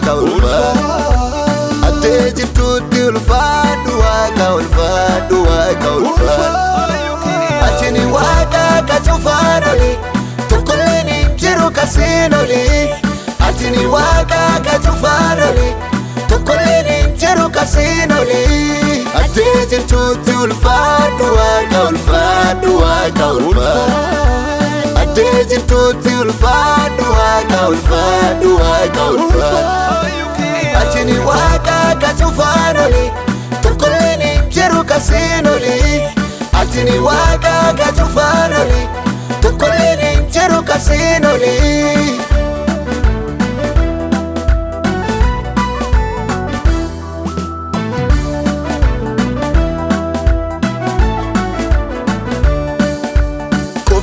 waaqa ulfaadhu Addee jirtuutti ulfaadhu waaqa ulfaadhu waaqa ulfaadhu Atini waaqa ka cufaan oli tokkolleen hin jiru kasiin oli Atini waaqa ka cufaan oli tokkolleen hin jiru kasiin oli Addee jirtuutti ulfaadhu waaqa ulfaadhu waaqa ulfaadhu Addee jirtuutti ulfaadhu waaqa ulfaadhu waaqa ulfaadhu Atini waaqa ka cufaan oli tokkolleen hin jiru kasiin oli Atini waaqa ka cufaan oli tokkolleen hin jiru kasiin oli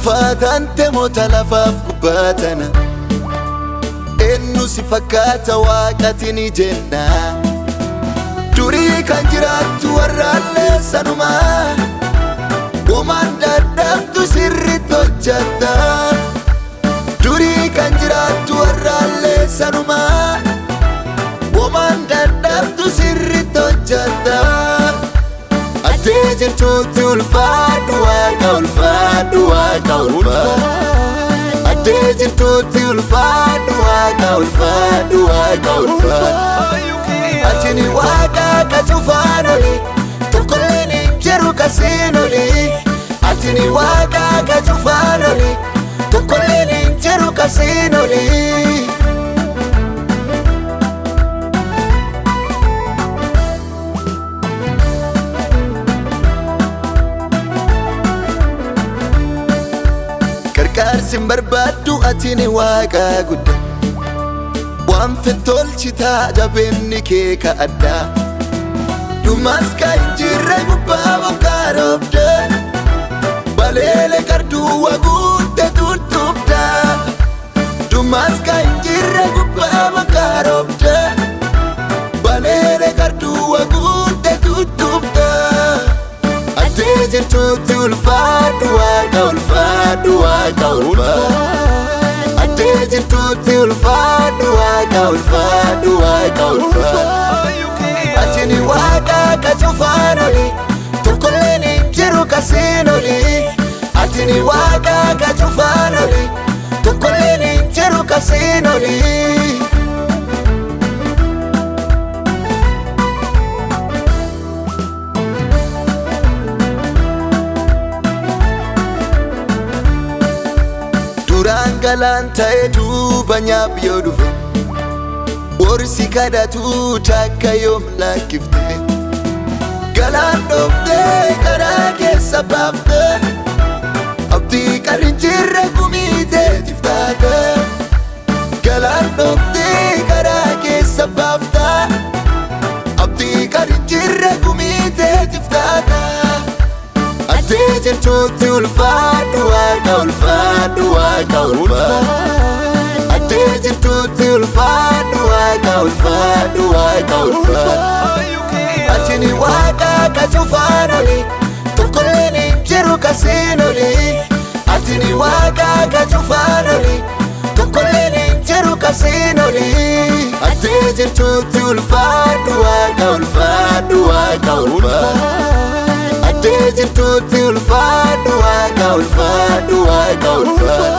Faatante moota lafaaf gubbaatana Eenyu si fakkaata waaqatiin jenna Durii kan jiraattu warraallee sanuma Uumaan dadhabdu sirriitti hojjata Durii kan jiraattu warraallee sanuma Uumaan dadhabdu sirriitti hojjata Addee jirtuutti ulfaadhu waaqa ulfaadhu waaqa ulfaadhu Addee jirtuutti ulfaadhu waaqa ulfaadhu waaqa ulfaadhu Atini waaqa ka cufaan oli tokkolleen hin jiru kasiin oli Atini waaqa ka cufaan oli tokkolleen hin jiru kasiin oli Karsin barbaaddu atini waaqa guddaa Waan fetolchitaa jabeenni kee ka addaa Dhumaas ka hin jirre gubbaa bokkaa roobda Baleele garduu waguutte tuttuubda Dhumaas ka hin jirre gubbaa bokkaa roobda Baleele garduu waguutte tuttuubda Addee jirtuutti ulfaadhu waaqa ulfaadhu waaqa ulfaadhu Addee jirtuutti ulfaadhu waaqa ulfaadhu waaqa ulfaadhu Atini waaqa ka cufaan oli tokkolleen hin jiru kasiin oli Atini waaqa ka cufaan oli tokkolleen hin jiru kasiin oli Duraan galaan ta'e duuba nyaap yoo dhufe Warsi kadhatu takka yoom lakkifte Galaan dhoftee karaa keessa baafte Abdii kan hin jirre gumiiteetiif taate Galaan dhoftee karaa keessa baafte Abdii kan hin jirre gumiiteetiif taate Addee jirtuutti ulfaadhu waaqa ulfaadhu waaqa ulfaadhu Addee jirtuutti ulfaadhu waaqa ulfaadhu waaqa ulfaadhu Atini waaqa ka cufaan oli tokkolleen hin jiru kasiin oli Atini waaqa ka cufaan oli tokkolleen hin jiru kasiin oli Addee jirtuutti ulfaadhu waaqa ulfaadhu waaqa ulfaadhu Addee jirtuutti ulfaadhu waaqa ulfaadhu waaqa ulfaadhu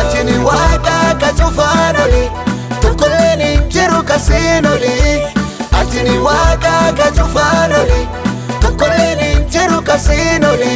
Atini waaqa ka cufaan oli tokkolleen hin jiru kasiin oli Atini waaqa ka cufaan oli tokkolleen hin jiru kasiin oli